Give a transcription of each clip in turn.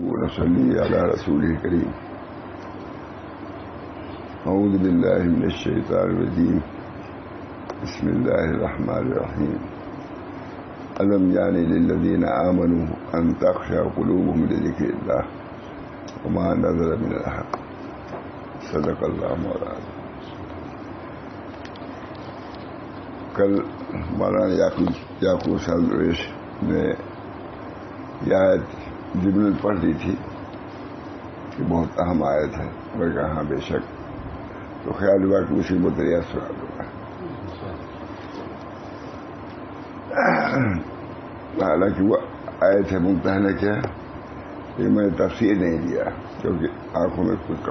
ونصلي على رسوله الكريم. أعوذ بالله من الشيطان الرجيم. بسم الله الرحمن الرحيم. ألم يعن للذين آمنوا أن تخشع قلوبهم لذكر الله وما نزل من الحق. صدق اللہ مولانا. کل مولانا یعقوب صاحب ریش نے یہ آیت جبریل پڑھ دی تھی کہ بہت اہم آیت ہے. میں کہا ہاں بے شک. تو خیال ہوا کہ اسی متریہ سنا دوں گا. حالانکہ وہ آیت ہے ممتحنہ کیا کہ میں نے تفسیر نہیں دیا کیونکہ آنکھوں میں کچھ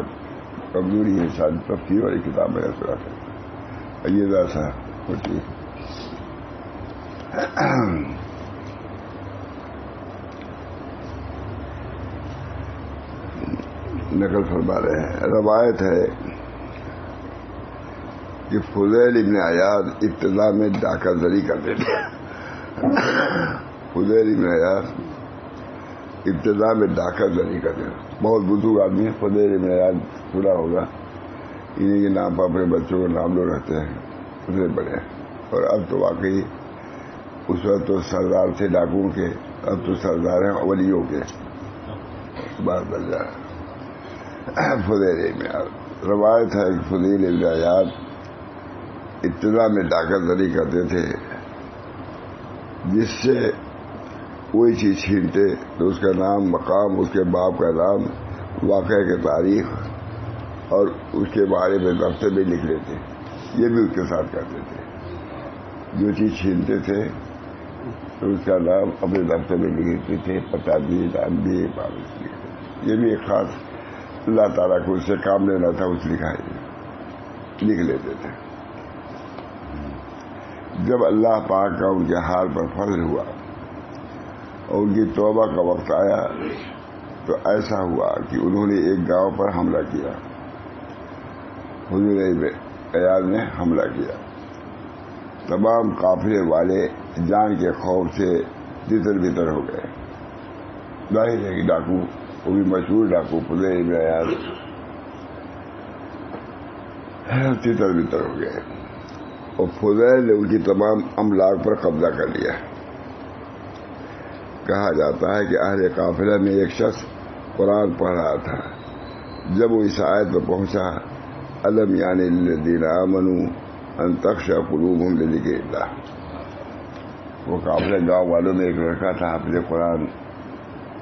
کمزوری ہے. شاید تفسیر والی کتاب میں سنا تھا یہ ایسا ہوتی ہے. نقل فرما رہے ہیں. روایت ہے کہ فضیل ابن عیاض ابتدا میں ڈاکہ زری کرتے تھے. فضیل ابن عیاض ابتدا میں ڈاکہ زری کرتے تھے. بہت بزرگ آدمی ہے. فضیل ابن عیاض پورا ہوگا. انہیں کے نام پر اپنے بچوں کا نام لوگ رہتے ہیں. اتنے بڑے ہیں. اور اب تو واقعی اس وقت تو سردار تھے ڈاکوؤں کے. اب تو سردار ہیں ولیوں کے. بات بن جائے. فضیل ابن عیاض روایت ہے کہ فضیل ابن عیاض ابتدا میں ڈاکہ زری کرتے تھے. جس سے کوئی چیز چھینتے تو اس کا نام مقام, اس کے باپ کا نام, واقعہ کی تاریخ اور اس کے بارے میں دفتر میں لکھ لیتے. یہ بھی اس کے ساتھ کرتے تھے. جو چیز چھینتے تھے تو اس کا نام اپنے دفتر میں لکھتے تھے. پتہ بھی نام بھی پابند لکھتے. یہ بھی ایک خاص اللہ تعالیٰ کو اس سے کام لینا تھا. اس لکھ لیتے تھے. جب اللہ پاک کا ان کے حال پر فضل ہوا اور ان کی توبہ کا وقت آیا تو ایسا ہوا کہ انہوں نے ایک گاؤں پر حملہ کیا. حضور عیاض نے حملہ کیا. تمام قافلے والے جان کے خوف سے تتر بتر ہو گئے. ظاہر ہے کہ ڈاکو, وہ بھی مشہور ڈاکو فضیل ابن عیاض, تتر بتر ہو گئے. اور فضیل نے ان کی تمام املاک پر قبضہ کر لیا. کہا جاتا ہے کہ اہل قافلہ میں ایک شخص قرآن پڑھ رہا تھا. جب وہ اس آیت پر پہنچا الم یعن للذین آمنوا ان تخشع قلوبهم لذکر اللہ. وہ قافلہ گاؤں والوں میں ایک لڑکا تھا حافظ قرآن.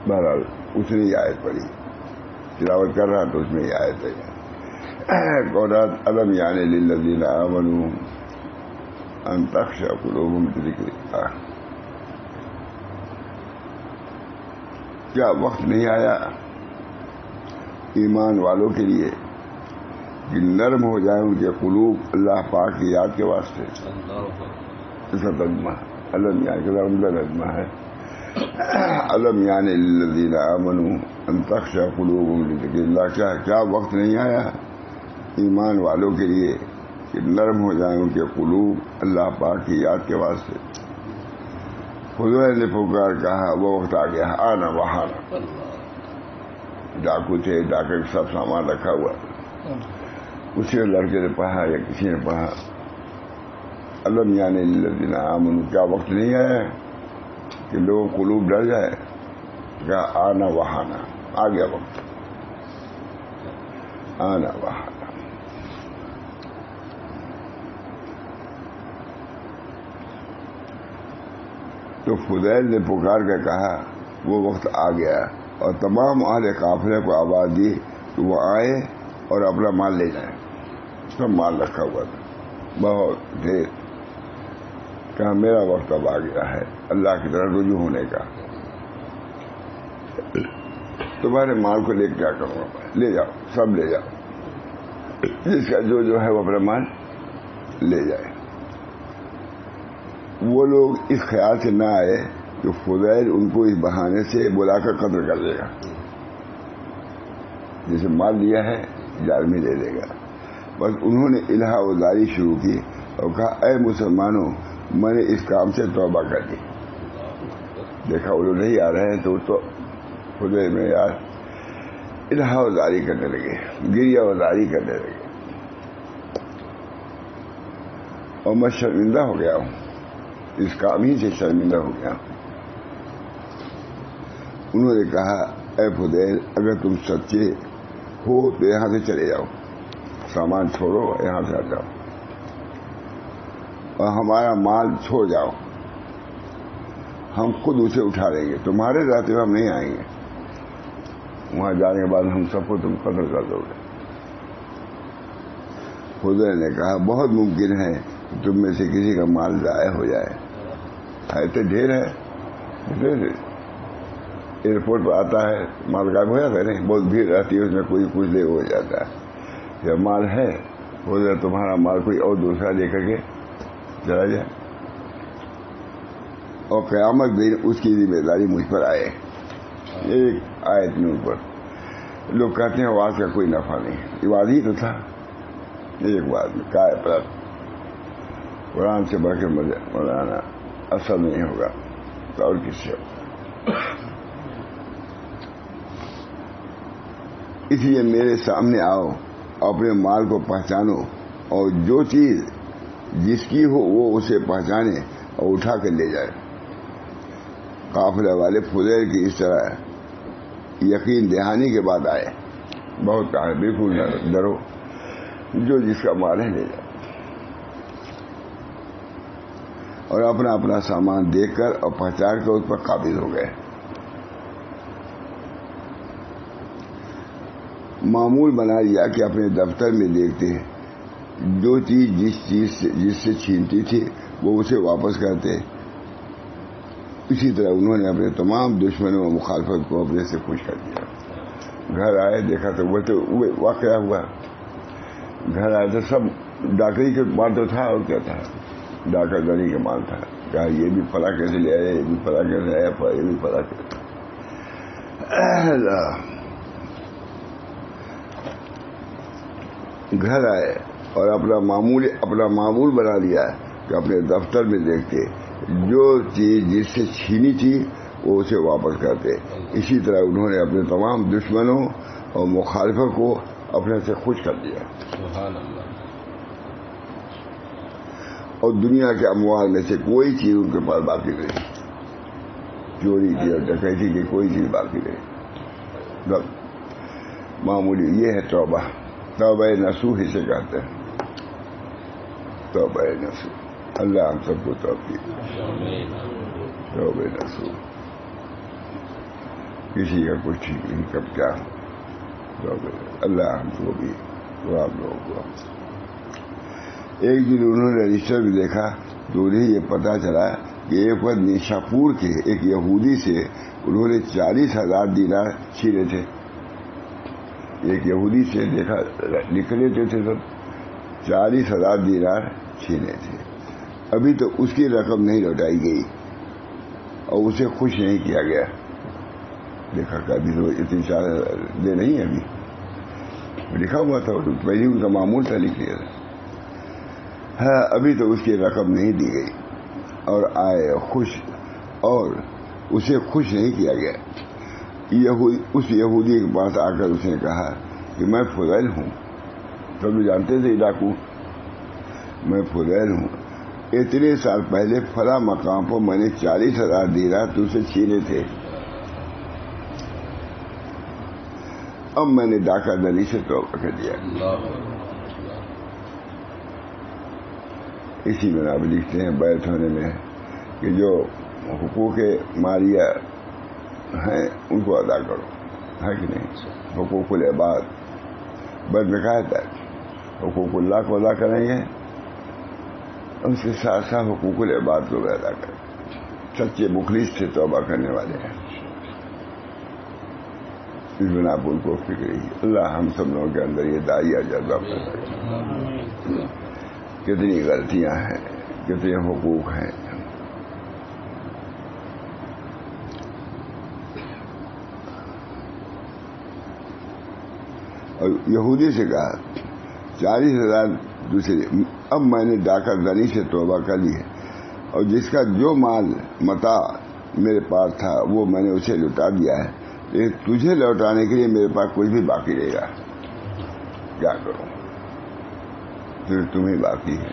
بہرحال اس نے یہ آیت پڑھی, تلاوت کر رہا تو اس میں یہ آیت ہے قولات الم یعن للذین آمنوا ان تخشع قلوبهم لذکر اللہ. کیا وقت نہیں آیا ایمان والوں کے لیے کہ نرم ہو جائیں ان کے قلوب اللہ پاک کی یاد کے واسطے. ایسا ترجمہ الم یعن کے ترجمہ ہے الم یعن للذین آمنوا ان تخشع قلوبهم لذکر اللہ. کیا وقت نہیں آیا ایمان والوں کے لیے کہ نرم ہو جائیں ان کے قلوب اللہ پاک کی یاد کے واسطے. حضور نے پکار کہا وہ وقت آ گیا. آنا وہانا. ڈاکو تھے, ڈاکے کا سب سامان رکھا ہوا. اسی لڑکے نے پڑھا یا کسی نے پڑھا الم یعن للذین آمنوا. کیا وقت نہیں آیا کہ لوگوں قلوب ڈر جائے. کہا آنا وہانا. آ گیا وقت. آنا وہانا. تو فضیل نے پکار کے کہا وہ وقت آ گیا اور تمام اہل قافلے کو آواز دی کہ وہ آئے اور اپنا مال لے جائیں. سب مال رکھا ہوا تھا بہت ڈھیر. کہا میرا وقت اب آ گیا ہے اللہ کی طرف رجوع ہونے کا. تمہارے مال کو لے کے کیا کروں گا. لے جاؤ, سب لے جاؤ. جس کا جو ہے وہ اپنا مال لے جائے. وہ لوگ اس خیال سے نہ آئے کہ فضیل ان کو اس بہانے سے بلا کر قتل کر دے گا. جسے مال لیا ہے جال میں دے دے گا. بس انہوں نے الہا وزاری شروع کی اور کہا اے مسلمانوں میں نے اس کام سے توبہ کر دی. دیکھا وہ لوگ نہیں آ رہے ہیں تو خدے میں یار الہا وزاری کرنے لگے، گریہ وزاری کرنے لگے، اور میں شرمندہ ہو گیا ہوں، اس کام ہی سے شرمندہ ہو گیا ہوں۔ انہوں نے کہا اے فضیل، اگر تم سچے ہو تو یہاں سے چلے جاؤ، سامان چھوڑو، یہاں سے ہٹ جاؤ اور ہمارا مال چھوڑ جاؤ، ہم خود اسے اٹھا لیں گے، تمہارے رہتے ہوئے ہم نہیں آئیں گے، وہاں جانے کے بعد ہم سب کو تم قتل کر دو گے۔ فضیل نے کہا بہت ممکن ہے کہ تم میں سے کسی کا مال ضائع ہو جائے، ایسے ڈھیر ہے، ایئرپورٹ پہ آتا ہے مال غائب ہو جاتا ہے، نہیں بہت بھیڑ رہتی ہے، اس میں کوئی کچھ دے ہو جاتا ہے، جب مال ہے ہو جائے تمہارا مال کوئی اور دوسرا لے کر کے چلا جائے، اور قیامت دن اس کی ذمہ داری مجھ پر آئے۔ ایک آیت میں اوپر لوگ کہتے ہیں آواز کا کوئی نفع نہیں، یہ آواز ہی تو تھا، ایک بات میں کائے پر قرآن سے بڑھ کے مولانا اثر نہیں ہوگا تو اور کس سے؟ اس لیے میرے سامنے آؤ، اپنے مال کو پہچانو، اور جو چیز جس کی ہو وہ اسے پہچانے اور اٹھا کر لے جائے۔ قافلہ والے فضیل کی اس طرح یقین دہانی کے بعد آئے، بہت کہا بالکل نہ ڈرو، جو جس کا مال ہے لے جائے، اور اپنا اپنا سامان دیکھ کر اور پہچان کر اس پر قابض ہو گئے۔ معمول بنا لیا کہ اپنے دفتر میں دیکھتے ہیں، جو چیز جس سے چھینتی تھی وہ اسے واپس کرتے۔ اسی طرح انہوں نے اپنے تمام دشمنوں و مخالفت کو اپنے سے خوش کر دیا۔ گھر آئے دیکھا تو وہ واقعہ ہوا، گھر آئے تو سب ڈاکری کے مال تو تھا، اور کیا تھا، ڈاکہ گڑی کا مال تھا، کہا یہ بھی فلاں کیسے لے آئے، یہ بھی فلاں کیسے آیا، یہ بھی فلاں کیسے۔ گھر آئے اور اپنا معمول بنا لیا کہ اپنے دفتر میں دیکھتے، جو چیز جس سے چھینی تھی وہ اسے واپس کرتے۔ اسی طرح انہوں نے اپنے تمام دشمنوں اور مخالفوں کو اپنے سے خوش کر دیا۔ سبحان اللہ۔ اور دنیا کے اموال میں سے کوئی چیز ان کے پاس باقی نہیں، چوری کی اور ڈکیتی کی کوئی چیز باقی نہیں۔ معمولی یہ ہے توبہ، توبہ نصوح اسے کہتے ہیں، توبہ نصوح۔ اللہ ہم سب کو توفیق، توبہ نصوح۔ کسی کا کچھ ٹھیک نہیں کب کیا، اللہ ہم کو بھی وہ آپ لوگوں کو۔ ایک دن انہوں نے رجسٹر میں دیکھا تو انہیں یہ پتا چلا کہ ایک وقت نیشاپور کے ایک یہودی سے انہوں نے 40,000 دینار چھینے تھے۔ ایک یہودی سے دیکھا نکلے تھے سب 40,000 دینار چھینے تھے، ابھی تو اس کی رقم نہیں لوٹائی گئی اور اسے خوش نہیں کیا گیا۔ دیکھا کہ ابھی تو اتنی 4,000 دے نہیں، ابھی لکھا ہوا تھا، پہلے ان کا معمول تھا، لکھ لیا تھا، ہاں ابھی تو اس کی رقم نہیں دی گئی، اور آئے خوش، اور اسے خوش نہیں کیا گیا۔ اس یہودی کے پاس آ کر اس نے کہا کہ میں فضیل ہوں، تو جانتے تھے ڈاکو، میں فضیل ہوں، اتنے سال پہلے فلاں مقام پر میں نے 40,000 دینار تم سے چھینے تھے، اب میں نے ڈاکہ دری سے توبہ کر دیا۔ اسی میں آپ لکھتے ہیں بیعت ہونے میں کہ جو حقوق مالیہ ہیں ان کو ادا کرو، ہے کہ نہیں؟ حقوق العباد بد میں کہا تھا، حقوق اللہ کو ادا کریں گے، ان سے ساتھ ساتھ حقوق العباد کو بھی ادا کریں۔ سچے مخلص سے توبہ کرنے والے ہیں، اس بنا پر ان کو فکر ہی۔ اللہ ہم سب لوگوں کے اندر یہ داعیہ جذبہ پیدا کرے۔ کتنی غلطیاں ہیں، کتنے حقوق ہیں، اور یہودی سے کہا 40,000 دوسرے، اب میں نے ڈاکہ زنی سے توبہ کر لی ہے، اور جس کا جو مال متاع میرے پاس تھا وہ میں نے اسے لٹا دیا ہے، لیکن تجھے لوٹانے کے لیے میرے پاس کچھ بھی باقی رہے گا. کیا کروں؟ پھر تمہیں باقی ہے.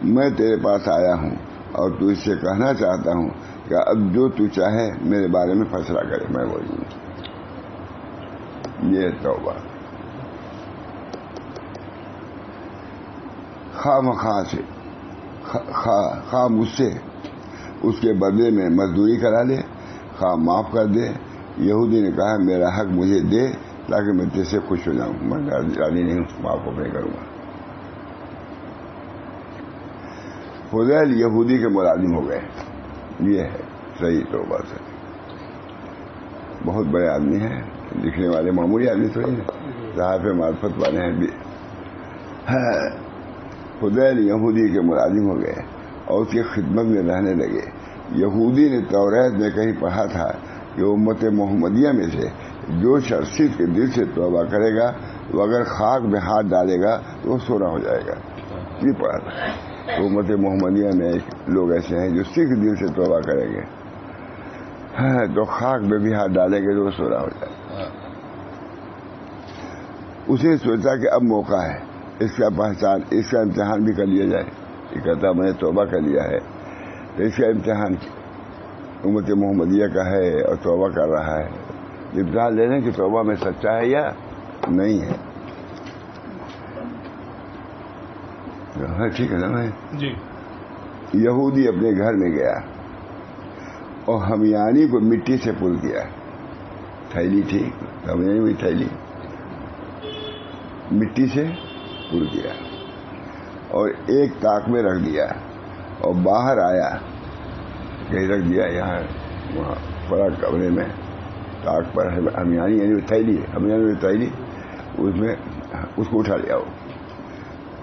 میں تیرے پاس آیا ہوں اور تو اس سے کہنا چاہتا ہوں کہ اب جو تو چاہے میرے بارے میں فیصلہ کرے، میں موجود ہوں. یہ توبہ. خواہ مخواہ سے خواہ مجھ سے اس کے بدلے میں مزدوری کرا لے، خواہ معاف کر دے. یہودی نے کہا میرا حق مجھے دے تاکہ میں تجھ سے خوش ہو جاؤں. میں راضی نہیں ہوں، معاف نہیں کروں گا. فضیل یہودی کے ملازم ہو گئے. یہ ہے صحیح توبہ سے. بہت بڑے آدمی ہیں، لکھنے والے معمولی آدمی تھوڑی ہیں، صحاف معرفت والے ہیں بھی. فضیل یہودی کے ملازم ہو گئے اور اس کی خدمت میں رہنے لگے. یہودی نے توریت میں کہیں پڑھا تھا کہ امت محمدیہ میں سے جو شخص کے دل سے توبہ کرے گا وہ اگر خاک میں ہاتھ ڈالے گا تو وہ سونا ہو جائے گا. یہ پڑھا تھا. تو امت محمدیہ میں لوگ ایسے ہیں جو سکھ دل سے توبہ کریں گے تو خاک میں بھی ہاتھ ڈالیں گے تو وہ سونا ہو جائے گا. اس نے سوچا کہ اب موقع ہے، اس کا پہچان، اس کا امتحان بھی کر لیا جائے. یہ کہتا میں نے توبہ کر لیا ہے تو اس کا امتحان امت محمدیہ کا ہے اور توبہ کر رہا ہے. امتحان لینے کی توبہ میں سچا ہے یا نہیں ہے. ٹھیک ہے نا. میں یہودی اپنے گھر میں گیا اور ہمیانی کو مٹی سے پل کیا. تھیلی تھی ہمیانی ہوئی تھیلی مٹی سے پل کیا اور ایک طاق میں رکھ دیا اور باہر آیا. کہیں رکھ دیا یہاں وہاں بڑا کمرے میں طاق پر ہمیانی یعنی تھیلی، ہمیانی تھیلی اس میں اس کو اٹھا لیا.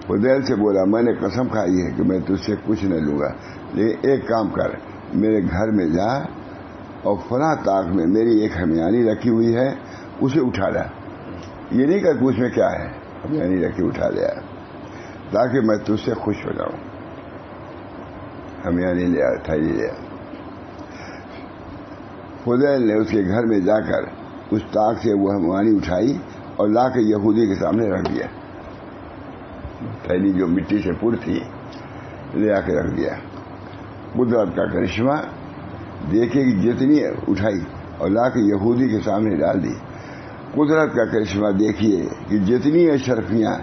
فضیل سے بولا میں نے قسم کھائی ہے کہ میں تجھ سے کچھ نہ لوں گا، لیکن ایک کام کر، میرے گھر میں جا اور فلاں طاق میں میری ایک ہمیانی رکھی ہوئی ہے اسے اٹھا لا. یہ نہیں کہ اس میں کیا ہے، ہمیانی رکھی اٹھا لیا تاکہ میں تجھ سے خوش ہو جاؤں. ہمیانی لیا، تھیلی لیا. فضیل نے اس کے گھر میں جا کر اس طاق سے وہ ہمیانی اٹھائی اور لا کے یہودی کے سامنے رکھ دیا. تھیلی جو مٹی سے پر تھی لے آ کے رکھ دیا. قدرت کا کرشمہ دیکھے کہ جتنی اٹھائی اور لا کے یہودی کے سامنے ڈال دی. قدرت کا کرشمہ دیکھیے کہ جتنی اشرفیاں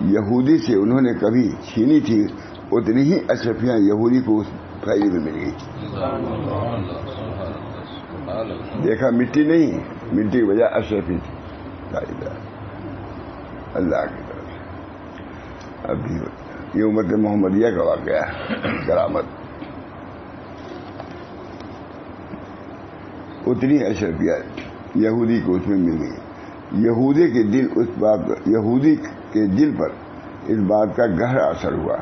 یہودی سے انہوں نے کبھی چھینی تھی اتنی ہی اشرفیاں یہودی کو اس تھیلی میں مل گئی. دیکھا مٹی نہیں، مٹی کی وجہ اشرفی تھی. اللہ کی طرف سے ابھی یہ امت محمدیہ کا واقعہ کرامت. اتنی اشرفیہ یہودی کو اس میں مل گئی. یہودی کے دل پر اس بات کا گہرا اثر ہوا.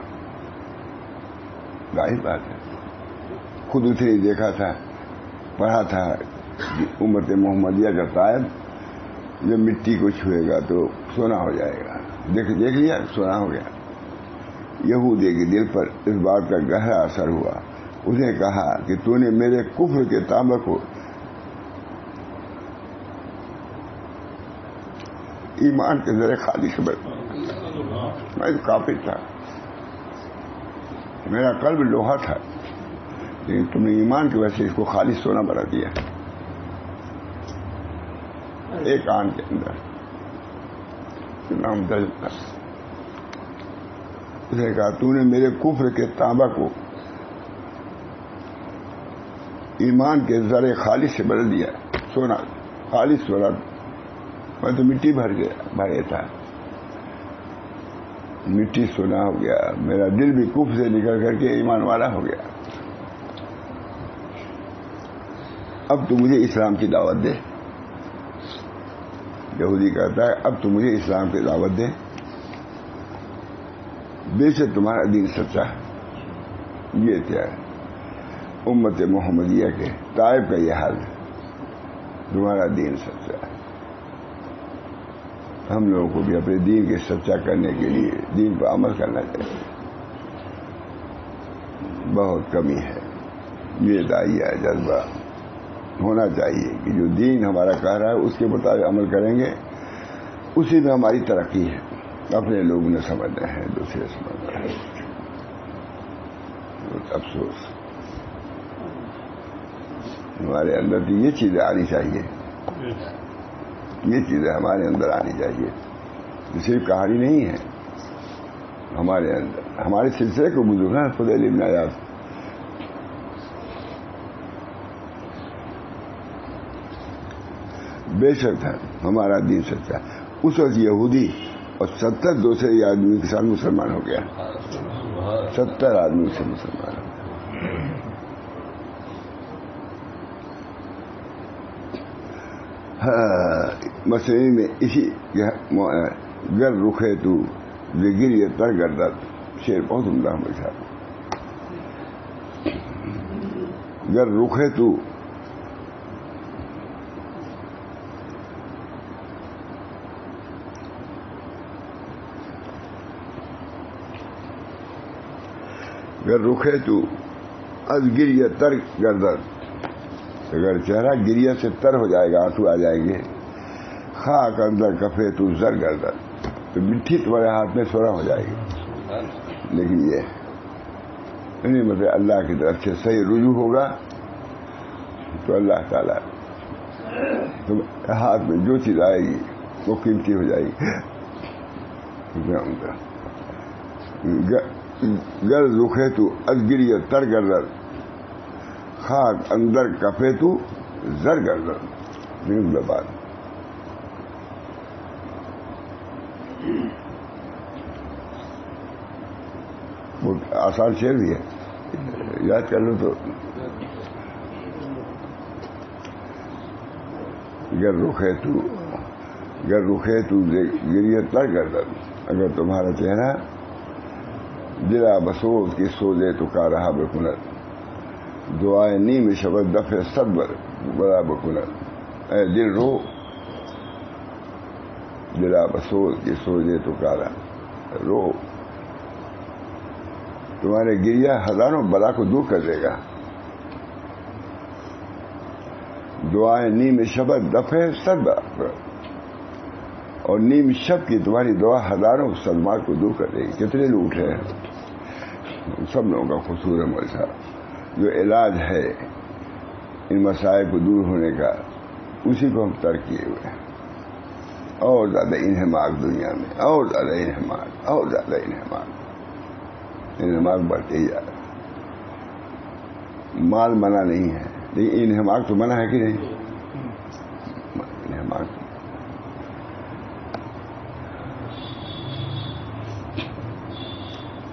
ظاہر بات ہے، خود اس نے دیکھا تھا، پڑھا تھا کہ امت محمدیہ کا طائب جب مٹی کو چھوئے گا تو سونا ہو جائے گا. دیکھ لیا، سونا ہو گیا. یہودی کے دل پر اس بات کا گہرا اثر ہوا. اس نے کہا کہ تو نے میرے کفر کے تانبے کو ایمان کے ذریعے خالی سے میں تو کافر تھا، میرا قلب لوہا تھا، لیکن تم نے ایمان کی وجہ سے اس کو خالص سونا بنا دیا. ایک آن کے اندر نام درج. اس نے کہا تو نے میرے کفر کے تانبا کو ایمان کے ذریعے خالص سے بدل دیا. سونا، خالص سونا. میں تو مٹی بھرے تھا، مٹی سونا ہو گیا. میرا دل بھی کفر سے نکل کر کے ایمان والا ہو گیا. اب تو مجھے اسلام کی دعوت دے. یہودی کہتا ہے اب تو مجھے اسلام کی دعوت دے. بے شک تمہارا دین سچا ہے. یہ کیا ہے امت محمدیہ کے طائب کا یہ حال ہے، تمہارا دین سچا ہے. ہم لوگوں کو بھی اپنے دین کے سچا کرنے کے لیے دین پر عمل کرنا چاہیے. بہت کمی ہے یہ داعیہ جذبہ. ہونا چاہیے کہ جو دین ہمارا کہہ رہا ہے اس کے مطابق عمل کریں گے، اسی میں ہماری ترقی ہے. اپنے لوگ نے سمجھنا ہے، دوسرے سمجھنا ہے. بہت افسوس. ہمارے اندر تو یہ چیزیں آنی چاہیے، یہ چیزیں ہمارے اندر آنی چاہیے. یہ صرف کہانی نہیں ہے ہمارے اندر. ہمارے سلسلے کو بزرگ ہیں فضیل ابن عیاض. بے شک ہے ہمارا دین سچا. اس وقت یہودی اور 70 دوسرے آدمی کے ساتھ مسلمان ہو گیا. 70 آدمی سے مسلمان ہو گیا. مسئلے میں اسی گر رخے تو گر یہ تر گردت. شعر بہت عمدہ مجھا. گر رخے تو گر رخے تو از گریہ تر گردد. اگر چہرہ گریہ سے تر ہو جائے گا، آنسو آ جائیں گے. خاک اندر کفے تو زر گردد. تو مٹھی تمہارے ہاتھ میں سورا ہو جائے گی. لیکن یہ نہیں مطلب اللہ کی طرف سے صحیح رجوع ہوگا تو اللہ تعالیٰ تم ہاتھ میں جو چیز آئے گی وہ قیمتی ہو جائے گی. گر رخے تو ازگری تر گردد. خاک اندر کفے تو زر گردد. بات بہت آسان شعر بھی ہے، یاد کر لو تو. گر رخے تو گریہ تر گردد. اگر تمہارا چہرہ دلا بسوز کی سوزے تو کا رہا بکنت. دعائے نیم شبد دفع صبر بڑا بکنت. اے دل رو دلا بسوز کی سوزے تو کا رہا رو. تمہارے گریہ ہزاروں بلا کو دور کر دے گا. دعائیں نیم شبد دفع صبر، اور نیم شب کی تمہاری دعا ہزاروں صدمات کو دور کر دے گی. کتنے لوگ اٹھے ہیں، سب لوگوں کا قصور ہے مول صاحب. جو علاج ہے ان مسائل کو دور ہونے کا، اسی کو ہم ترک کیے ہوئے ہیں. اور زیادہ انہماک دنیا میں، اور زیادہ انہماک، اور زیادہ انہماک بڑھتے ہی جا رہا ہے. مال منع نہیں ہے لیکن انہماک تو منع ہے کہ نہیں. انہماک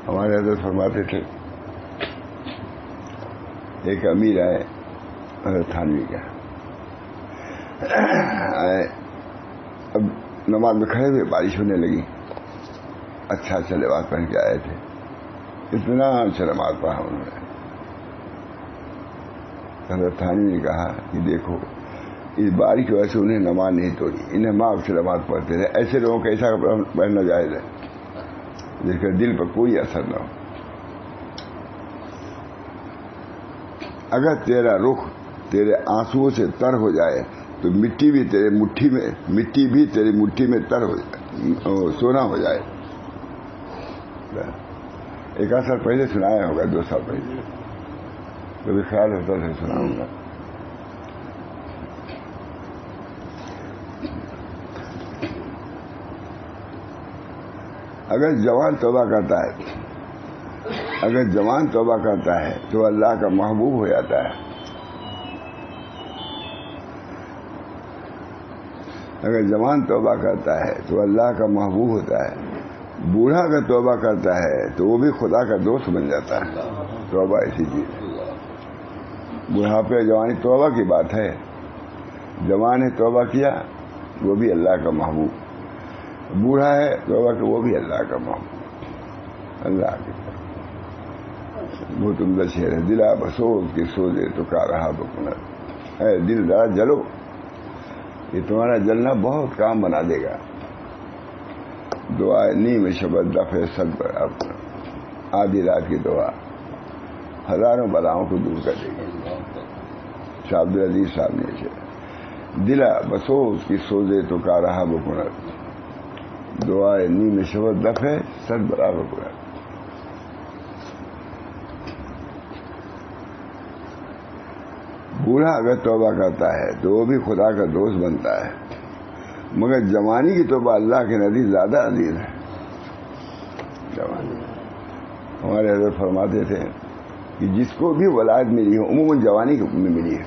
ہمارے حضرت فرماتے تھے، ایک امیر آئے حضرت تھانوی کا. اب نماز میں کھڑے ہوئے، بارش ہونے لگی. اچھا لباس پہن کے آئے تھے، اطمینان سے نماز پڑھا انہوں نے. حضرت تھانوی نے کہا کہ دیکھو اس بارش کی وجہ سے انہیں نماز نہیں توڑی، انہیں معاف سے نماز پڑھتے رہے. ایسے لوگوں کا ایسا کپڑا پہننا جائز ہے جس کا دل پر کوئی اثر نہ ہو. اگر تیرا رخ تیرے آنسوؤں سے تر ہو جائے تو مٹی بھی تیری مٹھی میں تر ہو جائے، سونا ہو جائے. ایک آدھ سال پہلے سنایا ہوگا، 2 سال پہلے، کبھی خیال ہوتا ہے سناؤں گا. اگر جوان توبہ کرتا ہے تو اللہ کا محبوب ہو جاتا ہے. اگر جوان توبہ کرتا ہے تو اللہ کا محبوب ہوتا ہے. بوڑھا اگر توبہ کرتا ہے تو وہ بھی خدا کا دوست بن جاتا ہے. توبہ ایسی چیز ہے. بڑھاپے جوانی توبہ کی بات ہے. جوان نے توبہ کیا وہ بھی اللہ کا محبوب، بوڑھا ہے توبہ کہ وہ بھی اللہ کا محبوب. اللہ کی بہت عمدہ شعر ہے. دلا بسوز کی سوزے تو کا رہا بکنت. اے دل ذرا جلو، یہ تمہارا جلنا بہت کام بنا دے گا. دعا نیم شبد دفع صبر. آدھی رات کی دعا ہزاروں بلاؤں کو دور کر دے گی. شاہ عبدالعزیز صاحب نے سے دلا بسوس کی سوزے تو کا رہا بکنت دعائے نیم شبت دفع سر برابر بکنت. بوڑھا اگر توبہ کرتا ہے تو وہ بھی خدا کا دوست بنتا ہے، مگر جوانی کی توبہ اللہ کے نزدیک زیادہ عزیز ہے. جوانی ہمارے حضرت فرماتے تھے کہ جس کو بھی ولایت ملی ہے عموماً جوانی میں ملی ہے،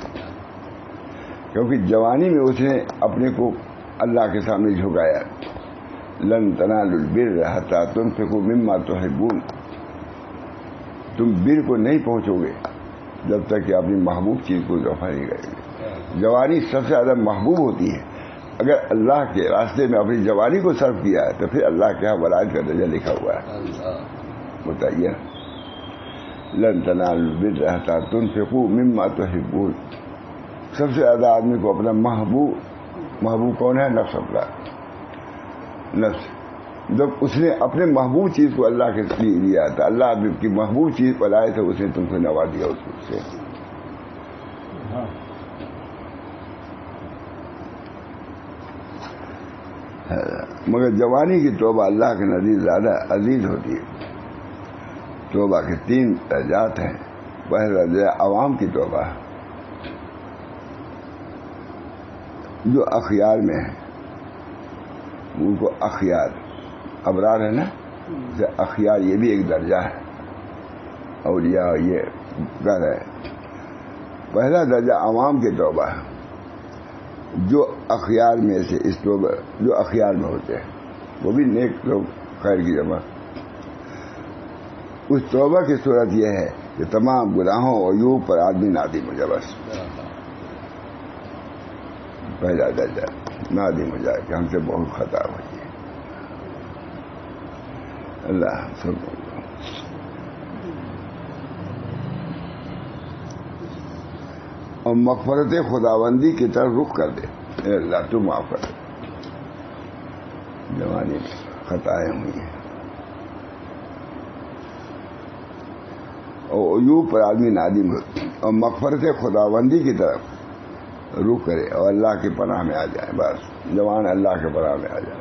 کیونکہ جوانی میں اس نے اپنے کو اللہ کے سامنے جھکایا. لن تنالوا البر حتی تنفقوا مما تحبون، تم بر کو نہیں پہنچو گے جب تک کہ اپنی محبوب چیز کو دفع نہیں کریں گے. جوانی سب سے زیادہ محبوب ہوتی ہے. اگر اللہ کے راستے میں اپنی جوانی کو صرف کیا ہے تو پھر اللہ کے یہاں ولایت کا درجہ لکھا ہوا ہے. بتائیے، لن تنالوا البر حتی تنفقوا مما تحبون. سب سے زیادہ آدمی کو اپنا محبوب کون ہے؟ نفس. اپنا نفس. جب اس نے اپنے محبوب چیز کو اللہ کے لیے دیا تھا، اللہ کی محبوب چیز کو لائے تھے، اس نے تم کو نواز دیا اس سے. مگر جوانی کی توبہ اللہ کے نزدیک زیادہ عزیز ہوتی ہے. توبہ کے 3 درجات ہیں. پہلا درجہ عوام کی توبہ جو اخیار میں ہے، ان کو اخیار ابرار ہے نا، اخیار یہ بھی ایک درجہ ہے. اولیاء یہ گھر ہے. پہلا درجہ عوام کی توبہ ہے، جو اخیار میں سے اس توبہ جو اخیار میں ہوتے ہیں، وہ بھی نیک لوگ، خیر کی جمع. اس توبہ کی صورت یہ ہے کہ تمام گناہوں اور عیوب پر آدمی نادم ہو جائے. بس پہلا درجہ نادم ہو جائے کہ ہم سے بہت خطا ہوئی ہے. اللہ سب اور مغفرت خداوندی کی طرف رخ کر دے. اے اللہ تو معاف کر دے، جوانی میں خطائیں ہوئی ہیں. اور عیوب پر آدمی نادم ہو اور مغفرت خداوندی کی طرف رخ کرے اور اللہ کی پناہ میں آ جائے. بس جوان اللہ کے پناہ میں آ جائے.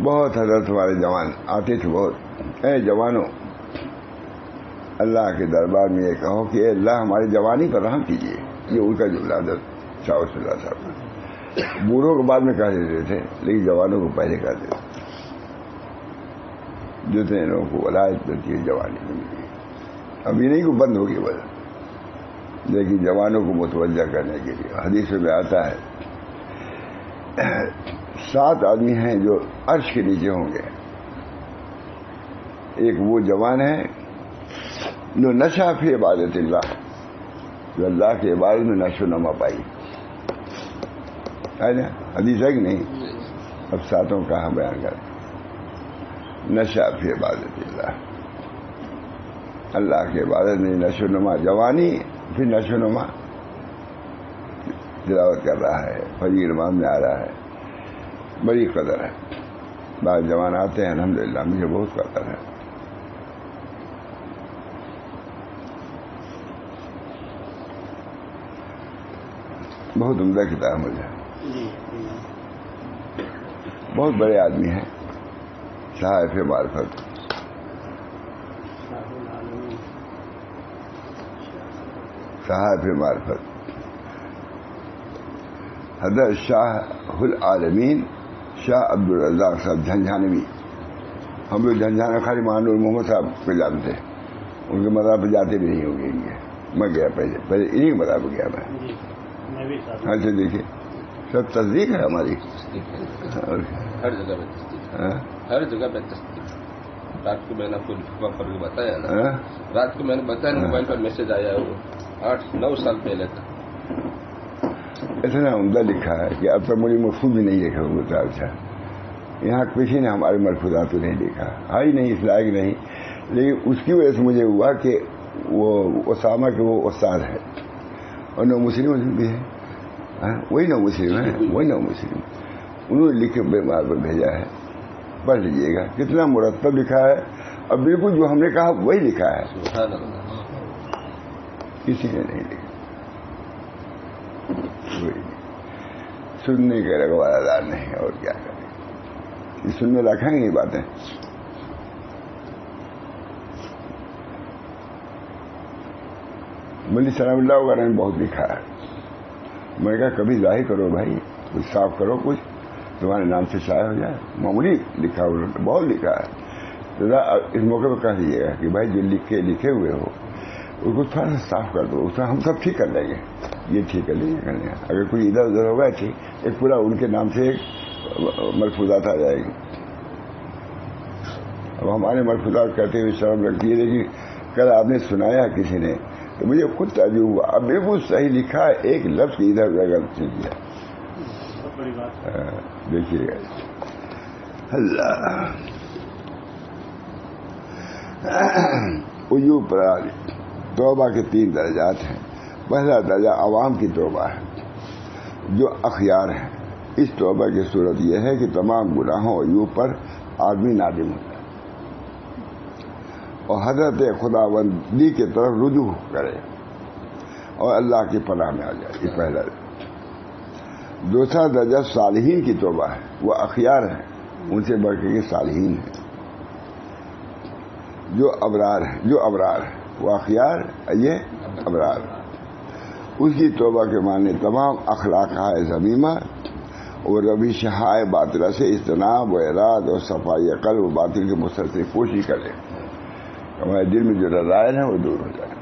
بہت حضرت ہمارے جوان آتے تھے بہت. اے جوانوں، اللہ کے دربار میں یہ کہو کہ اے اللہ ہماری جوانی پر رحم کیجیے. یہ ان کا جملہ حضرت شاہ ولی اللہ صاحب. بوڑھوں کو بعد میں کہہ دیتے تھے لیکن جوانوں کو پہلے کہتے تھے. جتنے لوگوں کو ولایت ملتی ہے جوانی میں ملی. ابھی نہیں کو بند ہوگی بس، لیکن جوانوں کو متوجہ کرنے کے لیے حدیث میں آتا ہے 7 آدمی ہیں جو عرش کے نیچے ہوں گے. ایک وہ جوان ہے جو نشہ فی عبادت اللہ، جو اللہ کی عبادت میں نشو نما پائی ہے نا. حدیث ہے کہ نہیں؟ اب 7 کہاں بیان کر. نشہ فی عبادت اللہ، اللہ کی عبادت میں نشو نما جوانی، پھر نشو نما تلاوت کر رہا ہے، فجر نماز میں آ رہا ہے. بڑی قدر ہے. بعض جوان آتے ہیں الحمدللہ مجھے بہت قدر ہے. بہت عمدہ کتاب مجھے. بہت بڑے آدمی ہیں، صاحب معرفت. صاحب معرفت حضرت شاہ العالمین شاہ عبدالرزاق صاحب جھنجھانوی. ہم لوگ جھنجھانا خالی مانور محمد صاحب کو جانتے ہیں، ان کے مزار پہ جاتے بھی نہیں ہوں گے. میں گیا پہلے انہیں کے مزار پہ گیا میں. اچھا دیکھیے سب تصدیق ہے ہماری ہر جگہ پہ تصدیق، ہر جگہ پہ تصدیق. رات کو میں نے آپ کو بتایا نا، رات کو میں نے بتایا نا، موبائل پر میسج آیا وہ 8-9 سال پہلے تھا. اتنا عمدہ لکھا ہے کہ اب تک مجھے مفہوم بھی نہیں دیکھا وہ صاحب سے. یہاں کسی نے ہمارے ملفوظات کو نہیں دیکھا، ہی نہیں اس لائق نہیں. لیکن اس کی وجہ سے مجھے ہوا کہ وہ اسامہ کے وہ استاد ہے اور نو مسلم بھی ہے. وہی نو مسلم ہے، وہی نو مسلم. انہوں نے لکھے بیمار پر بھیجا ہے، پڑھ لیجیے گا. کتنا مرتب لکھا ہے اور بالکل جو ہم نے کہا وہی لکھا ہے، کسی نے نہیں لکھا. کوئی نہیں. سننے کے رکھوالا دار نہیں, اور کیا کریں, یہ سننے رکھیں گی باتیں. ملی سلام اللہ وغیرہ نے بہت لکھا ہے. میں نے کہا کبھی ظاہر کرو بھائی, کچھ صاف کرو, کچھ تمہارے نام سے شائع ہو جائے. معمولی لکھا انہوں نے, بہت لکھا ہے. تو اس موقع پہ کہہ دیجیے گا کہ بھائی جو لکھے ہوئے ہو اس کو تھوڑا سا صاف کر دو, اس سے ہم سب ٹھیک کر لیں گے, یہ ٹھیک کر لیں گے. اگر کوئی ادھر ادھر ہوگا ٹھیک, ایک پورا ان کے نام سے ایک ملفوظات آ جائے گی. اب ہمارے ملفوظات کرتے ہوئے شرم لگتی ہے. لیکن کل آپ نے سنایا کسی نے تو مجھے خود تعجب ہوا, اب بالکل صحیح لکھا ہے, ایک لفظ کی ادھر ادھر غلط نہیں کیا. دیکھیے گا اللہ عیوب پر. توبہ کے 3 درجات ہیں. پہلا درجہ عوام کی توبہ ہے جو اخیار ہیں. اس توبہ کی صورت یہ ہے کہ تمام گناہوں اور عیوب پر آدمی نادم ہوتا ہے اور حضرت خداوندی کی طرف رجوع کرے اور اللہ کی پناہ میں آ جائے. یہ پہلا. دوسرا درجہ صالحین کی توبہ ہے. وہ اخیار ہیں, ان سے بڑھ کے صالحین ہیں جو ابرار ہیں. وہ اخیار, یہ ابرار. اس کی توبہ کے معنی تمام اخلاق ذمیمہ اور روش باطلہ سے اجتناب و اراد اور صفائی قلب و باطل کے مسلسل کوشش کرے. ہمارے دل میں جو رذائل ہیں وہ دور ہو جائے,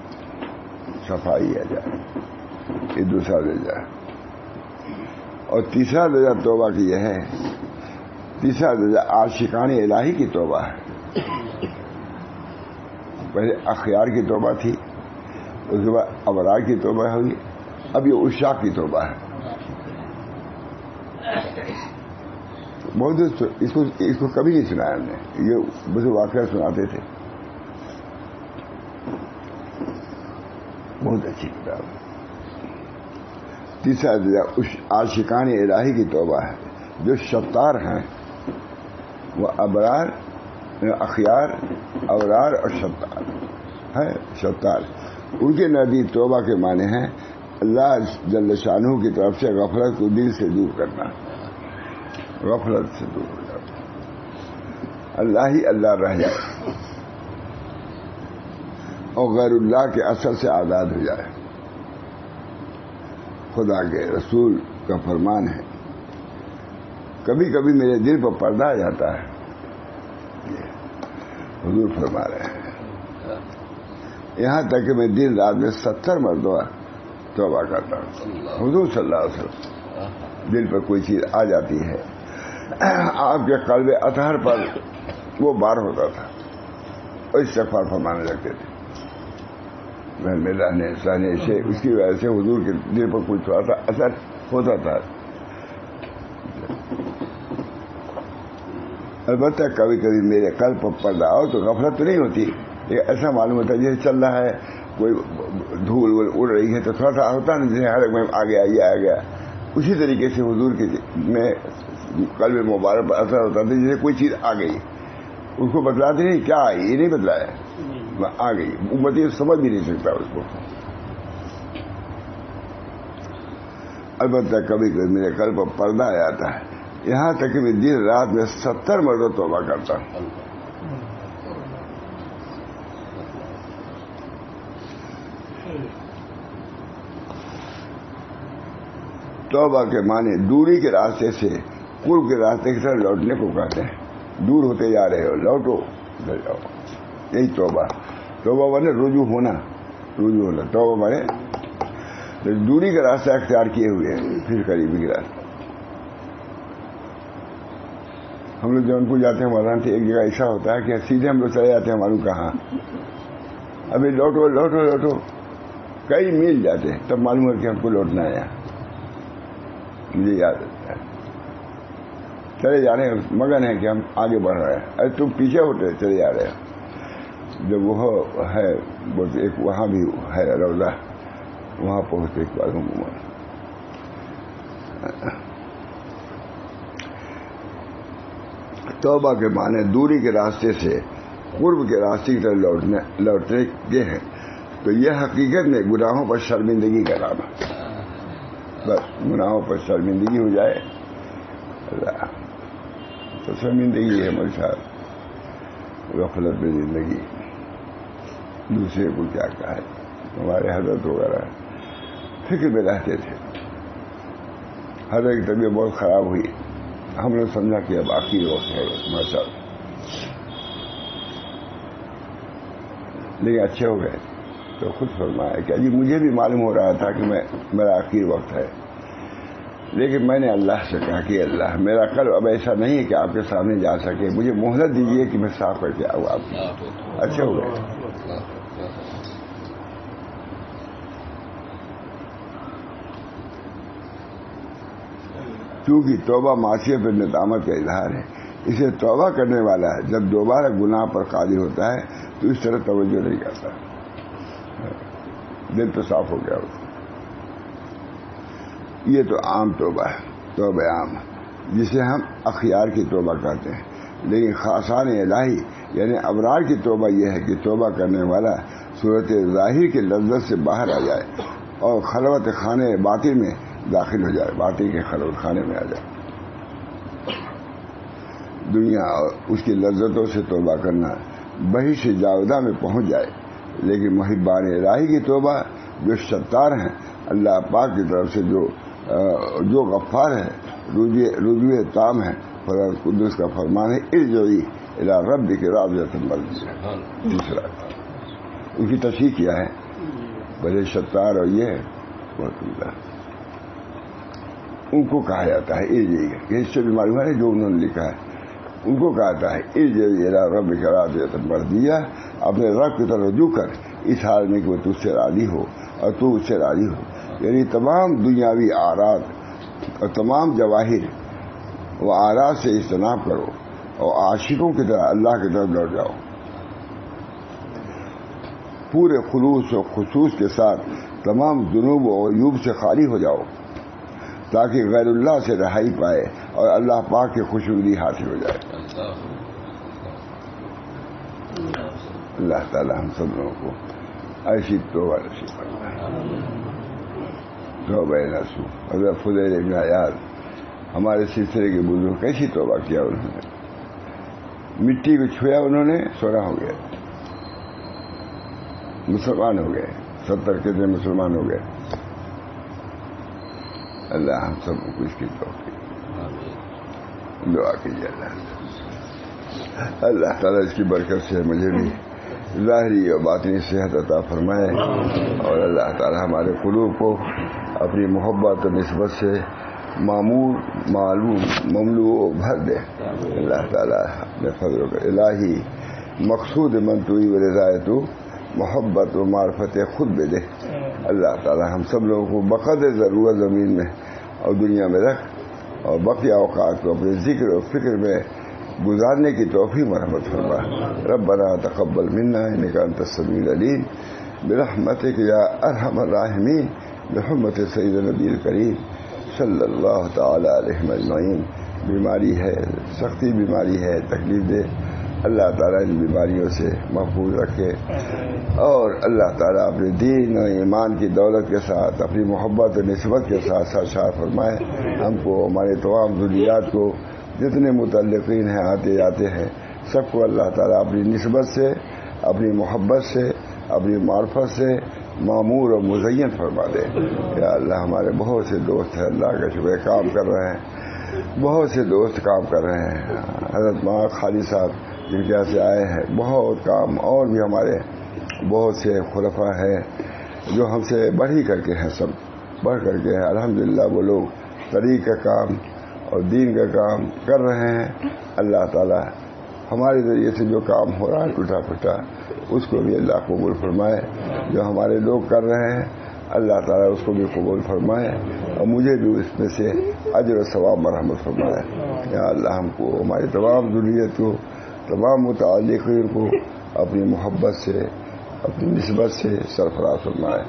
صفائی آ جائے. یہ دوسرا درجہ. اور تیسرا درجہ توبہ کی یہ ہے, تیسرا درجہ عاشقان الہی کی توبہ ہے. پہلے اخیار کی توبہ تھی, اس کے بعد ابرار کی توبہ ہوگی, اب یہ عشاق کی توبہ ہے. بہت اس کو کبھی نہیں سنایا ہم نے, یہ مجھے واقعہ سناتے تھے. بہت اچھی کتاب ہے. تیسرا درجہ عاشقان الہی کی توبہ ہے جو شطار ہیں. وہ ابرار, اخیار, ابرار اور شطار ہے. شطار ان کے نزدیک توبہ کے معنی ہیں اللہ جل شانہ کی طرف سے غفلت کو دل سے دور کرنا. غفلت سے دور ہو جاتا, اللہ ہی اللہ رہ جائے اور غیر اللہ کے اثر سے آزاد ہو جائے. خدا کے رسول کا فرمان ہے, کبھی کبھی میرے دل پر پردہ آ جاتا ہے. حضور فرما رہے ہیں یہاں تک کہ میں دن رات میں 70 مرتبہ توبہ کرتا ہوں. حضور صلی اللہ علیہ وسلم دل پر کوئی چیز آ جاتی ہے, آپ کے قلب اطہر پر وہ بار ہوتا تھا اور استغفار فرمانے لگتے تھے. گھر میں رہنے سہنے سے اس کی وجہ سے حضور کے دل پر کوئی تھوڑا سا اثر ہوتا تھا. البتہ کبھی کبھی میرے قلب پر پردہ آؤ تو غفلت تو نہیں ہوتی, ایسا معلوم ہوتا ہے جیسے چل رہا ہے, کوئی دھول وول اڑ رہی ہے تو تھوڑا سا ہوتا ہے نا جیسے ہر میں آ گیا یہ آ گیا. اسی طریقے سے حضور کے میں قلب مبارک پر اثر ہوتا تھا جیسے کوئی چیز آ گئی. اس کو بتلاتے نہیں کیا آئی, یہ نہیں بتلایا, آ گئی. امتی سمجھ بھی نہیں سکتا اس کو. البتہ کبھی کبھی میرے قلب پر پردہ آ جاتا ہے, یہاں تک کہ میں دن رات میں 70 مرتبہ توبہ کرتا ہوں. توبہ کے معنی دوری کے راستے سے قرب کے راستے کی طرف لوٹنے کو کہتے ہیں. دور ہوتے جا رہے ہو, لوٹو, ادھر جاؤ. یہی توبہ. توبہ مانے رجوع ہونا. توبہ مانے دوری کا راستہ اختیار کیے ہوئے ہیں پھر قریبی کا راستہ. ہم لوگ جونپور جاتے ہیں مولانا سے, ایک جگہ ایسا ہوتا ہے کہ سیدھے ہم لوگ چلے جاتے ہیں معلوم کہاں, ابھی لوٹو لوٹو لوٹو کئی میل جاتے ہیں, تب معلوم ہے کہ ہم کو لوٹنا ہے. مجھے یاد ہے چلے جا رہے ہیں, مگن ہے کہ ہم آگے بڑھ رہے ہیں. ارے تم پیچھے ہوتے چلے جا رہے ہیں. جب وہ ہے ایک وہاں بھی ہے روضہ, وہاں پہنچتے ایک بار توبہ کے معنی دوری کے راستے سے قرب کے راستے کی طرف لوٹنے کے ہیں. تو یہ حقیقت میں گناہوں پر شرمندگی کا نام ہے. بس گناہوں پر شرمندگی ہو جائے اللہ تو شرمندگی ہے ہمارے ساتھ، غفلت میں زندگی، دوسرے کو کیا کہا ہے. ہمارے حضرت وغیرہ فکر میں رہتے تھے، حضرت کی طبیعت بہت خراب ہوئی، ہم نے سمجھا کہ اب آخری وقت ہے ماشاء اللہ، لیکن اچھے ہو گئے تو خود فرمایا کہ جی مجھے بھی معلوم ہو رہا تھا کہ میرا آخری وقت ہے، لیکن میں نے اللہ سے کہا کہ اللہ میرا قلب اب ایسا نہیں ہے کہ آپ کے سامنے جا سکے، مجھے مہلت دیجیے کہ میں صاف کر کے آؤں. آپ اچھے ہو گئے. کیونکہ توبہ معصیت پر ندامت کا اظہار ہے، اسے توبہ کرنے والا ہے جب دوبارہ گناہ پر قادر ہوتا ہے تو اس طرح توجہ نہیں کرتا، دل تو صاف ہو گیا اس. یہ تو عام توبہ ہے، توبہ عام جسے ہم اخیار کی توبہ کہتے ہیں، لیکن خاصان الہی یعنی ابرار کی توبہ یہ ہے کہ توبہ کرنے والا صورت ظاہر کی لذت سے باہر آ جائے اور خلوت خانے باطن میں داخل ہو جائے، باطن کے خلوت خانے میں آ جائے. دنیا اور اس کی لذتوں سے توبہ کرنا بہشت جاودہ میں پہنچ جائے، لیکن محبان الہی کی توبہ جو ستار ہیں اللہ پاک کی طرف سے جو غفار ہے، رجوع تام ہے، خدا قدوس کا فرمان ہے ارجعی الی ربک راضیۃ مرضیہ. دوسرا ان کی تشریح کیا ہے بڑے ستار، اور یہ ان کو کہا جاتا ہے ارجعی، اس سے بھی معلوم ہے جو انہوں نے لکھا ہے، ان کو کہا جاتا ہے ارجعی الی ربک راضیۃ مرضیہ، اپنے رب کی طرف رجوع کر اس حال میں کہ وہ تجھ سے راضی ہو اور تو اس سے راضی ہو. یعنی تمام دنیاوی اعراض اور تمام جواہر و اعراض سے اجتناب کرو اور عاشقوں کی طرح اللہ کی طرف لوٹ جاؤ. پورے خلوص و خصوص کے ساتھ تمام ذنوب و عیوب سے خالی ہو جاؤ تاکہ غیر اللہ سے رہائی پائے اور اللہ پاک کی خوشنودی حاصل ہو جائے. اللہ تعالی ہم سب لوگوں کو ایسی توبہ نصیب فرمائے. توبہ نصوح. حضرت فضیل ابن عیاض ہمارے سلسلے کے بزرگ کیسی توبہ کیا انہوں نے، مٹی کو چھویا انہوں نے سونا ہو گیا، مسلمان ہو گئے، 70 کتنے مسلمان ہو گئے. اللہ ہم سب کو اس کی توفیق دعا کیجیے. اللہ تعالیٰ اس کی برکت سے مجھے بھی ظاہری اور باطنی صحت عطا فرمائے، اور اللہ تعالیٰ ہمارے قلوب کو اپنی محبت و نسبت سے معمور معلوم مملوء بھر دے. اللہ تعالیٰ اپنے فضل و الہی مقصود منتوی و رضایت محبت و معرفت خود بھی دے. اللہ تعالیٰ ہم سب لوگوں کو بقدر ضرورت زمین میں اور دنیا میں رکھ اور بقیہ اوقات کو اپنے ذکر و فکر میں گزارنے کی توفیق مرحمت فرما. ربنا تقبل منا انک انت السمیع العلیم برحمتک یا ارحم الراحمین بحرمت سید نبی کریم صلی اللہ تعالی علیہ اجمعین. بیماری ہے، سختی بیماری ہے، تکلیف دے، اللہ تعالیٰ ان بیماریوں سے محفوظ رکھے، اور اللہ تعالیٰ اپنے دین و ایمان کی دولت کے ساتھ اپنی محبت و نسبت کے ساتھ سرشار فرمائے. ہم کو ہمارے تمام ذریات کو جتنے متعلقین ہیں آتے جاتے ہیں سب کو اللہ تعالیٰ اپنی نسبت سے، اپنی محبت سے، اپنی معرفت سے معمور اور مزین فرما دے. یا اللہ ہمارے بہت سے دوست ہیں اللہ کا شکر کام کر رہے ہیں، بہت سے دوست کام کر رہے ہیں. حضرت ماں خالی صاحب جن کے یہاں سے آئے ہیں بہت کام، اور بھی ہمارے بہت سے خلفاء ہیں جو ہم سے بڑھی کر کے ہیں، سب بڑھ کر کے ہیں. الحمدللہ وہ لوگ طریق کا کام اور دین کا کام کر رہے ہیں. اللہ تعالیٰ ہمارے ذریعے سے جو کام ہو رہا ہے ٹوٹا پھوٹا اس کو بھی اللہ قبول فرمائے. جو ہمارے لوگ کر رہے ہیں اللہ تعالیٰ اس کو بھی قبول فرمائے، اور مجھے بھی اس میں سے اجر و ثواب مرحمت فرمائے. یا اللہ ہم کو ہماری تمام ذریت کو، تمام متعلقین کو اپنی محبت سے، اپنی نسبت سے سرفراز فرمائے.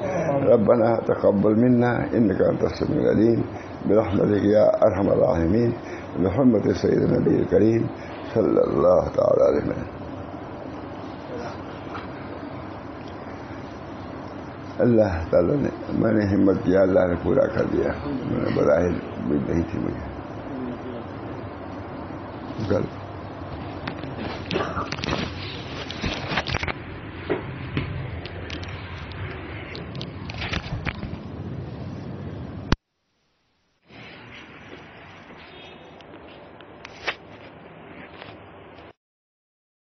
ربنا تقبل منا انک انت السمیع العلیم برحمتک یا ارحم الراحمین بحرمت سید نبی کریم صلی اللہ تعالی علیہ وسلم. اللہ تعالیٰ نے، میں نے ہمت کیا، اللہ نے پورا کر دیا. میں نے بظاہر امید نہیں تھی مجھے.